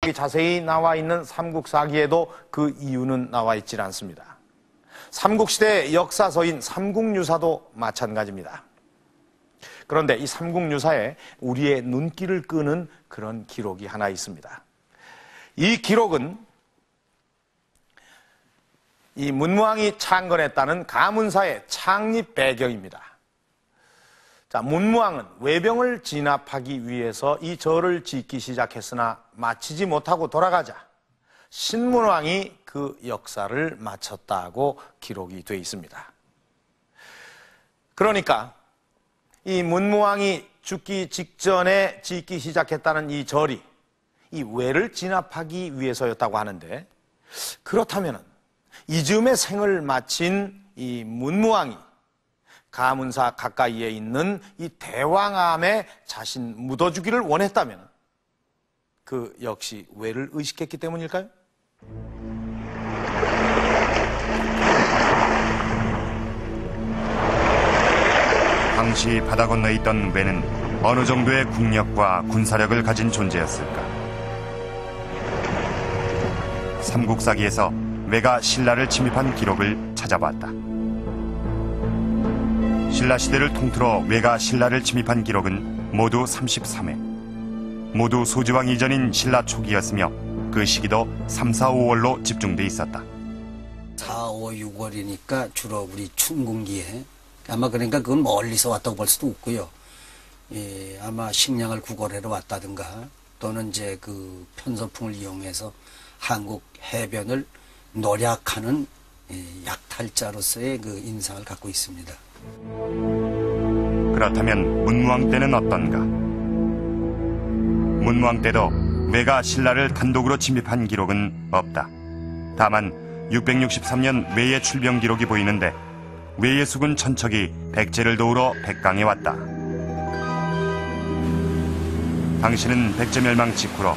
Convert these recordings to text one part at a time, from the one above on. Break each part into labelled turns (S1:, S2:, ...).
S1: 기록이 자세히 나와 있는 삼국사기에도 그 이유는 나와 있질 않습니다. 삼국시대의 역사서인 삼국유사도 마찬가지입니다. 그런데 이 삼국유사에 우리의 눈길을 끄는 그런 기록이 하나 있습니다. 이 기록은 이 문무왕이 창건했다는 가문사의 창립 배경입니다. 자, 문무왕은 외병을 진압하기 위해서 이 절을 짓기 시작했으나 마치지 못하고 돌아가자 신문왕이 그 역사를 마쳤다고 기록이 되어 있습니다. 그러니까 이 문무왕이 죽기 직전에 짓기 시작했다는 이 절이 이 외를 진압하기 위해서였다고 하는데, 그렇다면 이즈음의 생을 마친 이 문무왕이 가문사 가까이에 있는 이 대왕암에 자신 묻어주기를 원했다면 그 역시 외를 의식했기 때문일까요?
S2: 당시 바다 건너에 있던 외는 어느 정도의 국력과 군사력을 가진 존재였을까? 삼국사기에서 외가 신라를 침입한 기록을 찾아봤다. 신라시대를 통틀어 외가 신라를 침입한 기록은 모두 33회. 모두 소지왕 이전인 신라 초기였으며 그 시기도 3, 4, 5월로 집중돼 있었다.
S3: 4, 5, 6월이니까 주로 우리 춘궁기에 아마 그러니까 그건 멀리서 왔다고 볼 수도 없고요. 예, 아마 식량을 구걸하러 왔다든가 또는 이제 그 편서풍을 이용해서 한국 해변을 노략하는 약탈자로서의 그 인상을 갖고 있습니다.
S2: 그렇다면 문무왕 때는 어떤가? 문무왕 때도 외가 신라를 단독으로 침입한 기록은 없다. 다만 663년 외의 출병 기록이 보이는데 외의 수군 천척이 백제를 도우러 백강에 왔다. 당시는 백제 멸망 직후로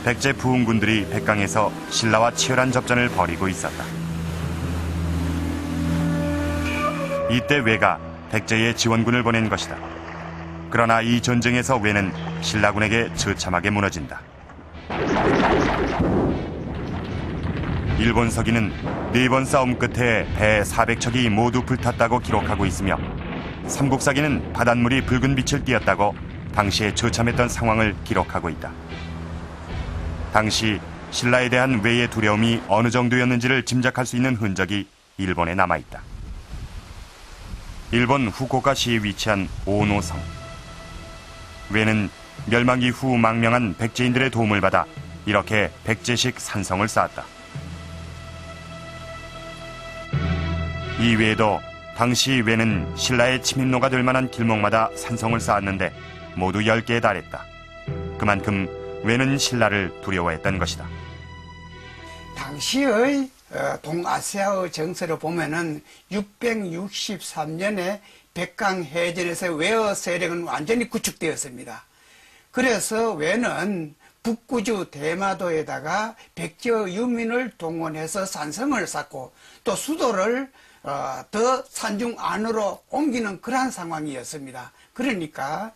S2: 백제 부흥군들이 백강에서 신라와 치열한 접전을 벌이고 있었다. 이때 외가 백제에 지원군을 보낸 것이다. 그러나 이 전쟁에서 외는 신라군에게 처참하게 무너진다. 일본 서기는 4번 싸움 끝에 배 400척이 모두 불탔다고 기록하고 있으며 삼국사기는 바닷물이 붉은 빛을 띠었다고 당시에 처참했던 상황을 기록하고 있다. 당시 신라에 대한 외의 두려움이 어느 정도였는지를 짐작할 수 있는 흔적이 일본에 남아있다. 일본 후쿠오카시에 위치한 오노성. 외는 멸망 이후 망명한 백제인들의 도움을 받아 이렇게 백제식 산성을 쌓았다. 이 외에도 당시 외는 신라의 침입로가 될 만한 길목마다 산성을 쌓았는데 모두 10개에 달했다. 그만큼 외는 신라를 두려워했던 것이다.
S4: 당시의 동아시아의 정세를 보면은 663년에 백강해전에서 외어 세력은 완전히 구축되었습니다. 그래서 외는 북구주 대마도에다가 백제 유민을 동원해서 산성을 쌓고 또 수도를 더 산중 안으로 옮기는 그러한 상황이었습니다. 그러니까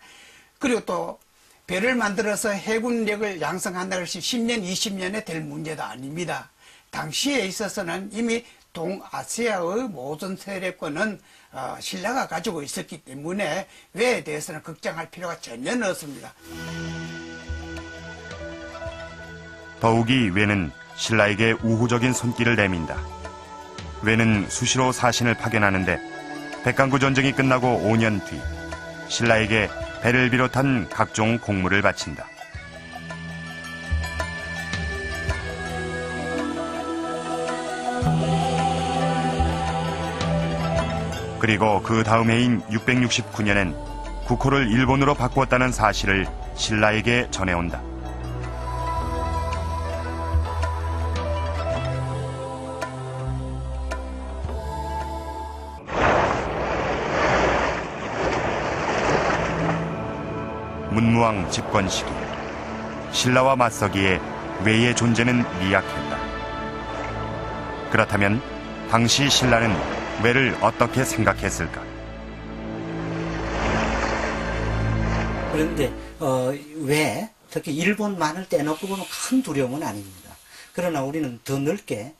S4: 그리고 또 배를 만들어서 해군력을 양성한다는 것이 10년, 20년에 될 문제도 아닙니다. 당시에 있어서는 이미 동아시아의 모든 세력권은 신라가 가지고 있었기 때문에 외에 대해서는 걱정할 필요가 전혀 없습니다.
S2: 더욱이 외는 신라에게 우호적인 손길을 내민다. 외는 수시로 사신을 파견하는데 백강구 전쟁이 끝나고 5년 뒤 신라에게 배를 비롯한 각종 공물을 바친다. 그리고 그 다음 해인 669년엔 국호를 일본으로 바꾸었다는 사실을 신라에게 전해온다. 문무왕 집권 시기, 신라와 맞서기에 외의 존재는 미약했다. 그렇다면 당시 신라는 외를 어떻게 생각했을까?
S3: 그런데 왜 특히 일본만을 떼놓고 보면 큰 두려움은 아닙니다. 그러나 우리는 더 넓게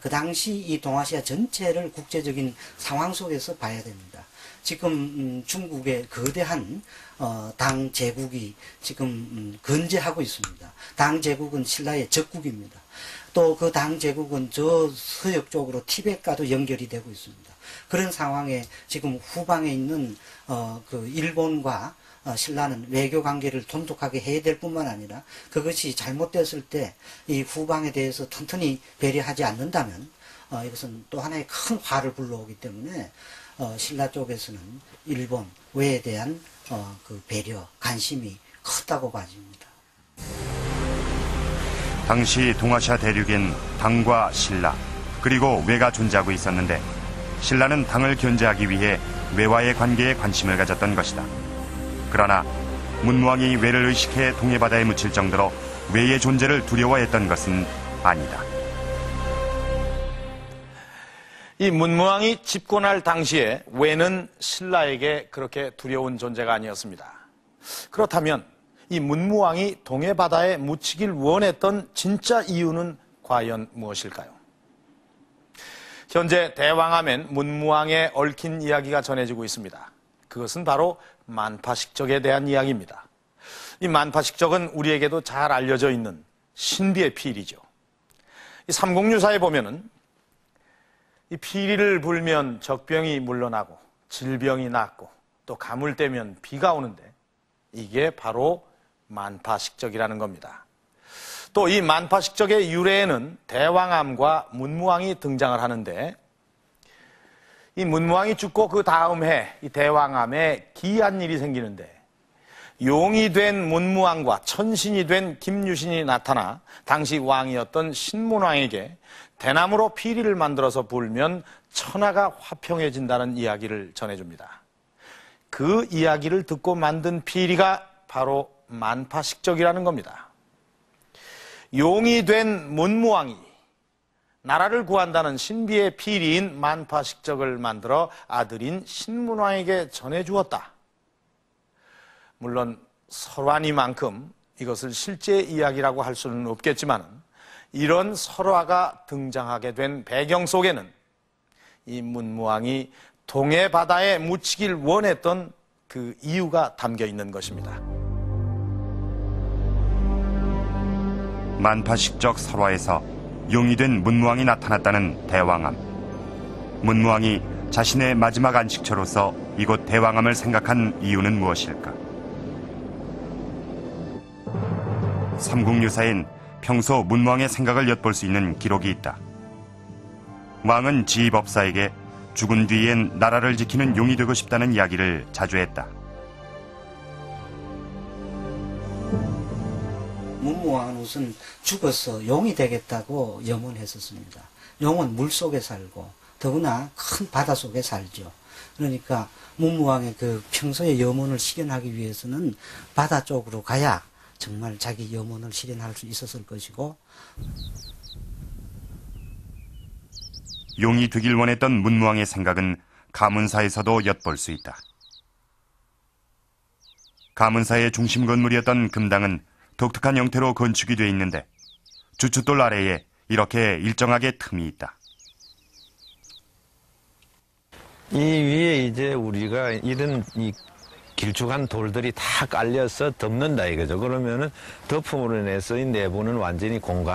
S3: 그 당시 이 동아시아 전체를 국제적인 상황 속에서 봐야 됩니다. 지금 중국의 거대한 당 제국이 지금 건재하고 있습니다. 당 제국은 신라의 적국입니다. 또 그 당 제국은 저 서역 쪽으로 티벳과도 연결이 되고 있습니다. 그런 상황에 지금 후방에 있는 그 일본과 신라는 외교 관계를 돈독하게 해야 될 뿐만 아니라 그것이 잘못됐을 때 이 후방에 대해서 튼튼히 배려하지 않는다면 이것은 또 하나의 큰 화를 불러오기 때문에 신라 쪽에서는 일본 외에 대한 그 배려, 관심이 컸다고 봐집니다.
S2: 당시 동아시아 대륙엔 당과 신라 그리고 외가 존재하고 있었는데 신라는 당을 견제하기 위해 외와의 관계에 관심을 가졌던 것이다. 그러나 문무왕이 외를 의식해 동해바다에 묻힐 정도로 외의 존재를 두려워했던 것은 아니다.
S1: 이 문무왕이 집권할 당시에 외는 신라에게 그렇게 두려운 존재가 아니었습니다. 그렇다면 이 문무왕이 동해바다에 묻히길 원했던 진짜 이유는 과연 무엇일까요? 현재 대왕암엔 문무왕에 얽힌 이야기가 전해지고 있습니다. 그것은 바로 만파식적에 대한 이야기입니다. 이 만파식적은 우리에게도 잘 알려져 있는 신비의 피일이죠. 이 삼국유사에 보면은 이 피리를 불면 적병이 물러나고 질병이 낫고 또 가물 때면 비가 오는데 이게 바로 만파식적이라는 겁니다. 또 이 만파식적의 유래에는 대왕암과 문무왕이 등장을 하는데 이 문무왕이 죽고 그 다음 해 이 대왕암에 기이한 일이 생기는데 용이 된 문무왕과 천신이 된 김유신이 나타나 당시 왕이었던 신문왕에게 대나무로 피리를 만들어서 불면 천하가 화평해진다는 이야기를 전해줍니다. 그 이야기를 듣고 만든 피리가 바로 만파식적이라는 겁니다. 용이 된 문무왕이 나라를 구한다는 신비의 피리인 만파식적을 만들어 아들인 신문왕에게 전해주었다. 물론 설화니만큼 이것을 실제 이야기라고 할 수는 없겠지만 이런 설화가 등장하게 된 배경 속에는 이 문무왕이 동해바다에 묻히길 원했던 그 이유가 담겨 있는 것입니다.
S2: 만파식적 설화에서 용이 된 문무왕이 나타났다는 대왕암. 문무왕이 자신의 마지막 안식처로서 이곳 대왕암을 생각한 이유는 무엇일까? 삼국유사엔 평소 문무왕의 생각을 엿볼 수 있는 기록이 있다. 왕은 지휘법사에게 죽은 뒤엔 나라를 지키는 용이 되고 싶다는 이야기를 자주 했다.
S3: 문무왕은 우선 죽어서 용이 되겠다고 염원했었습니다. 용은 물속에 살고 더구나 큰 바다 속에 살죠. 그러니까 문무왕의 그 평소의 염원을 실현하기 위해서는 바다 쪽으로 가야 정말 자기 염원을 실현할 수 있었을 것이고
S2: 용이 되길 원했던 문무왕의 생각은 가문사에서도 엿볼 수 있다. 가문사의 중심 건물이었던 금당은 독특한 형태로 건축이 돼 있는데 주춧돌 아래에 이렇게 일정하게 틈이 있다.
S5: 이 위에 이제 우리가 이런 이 길쭉한 돌들이 다 깔려서 덮는다 이거죠. 그러면은 덮음으로 인해서 이 내부는 완전히 공간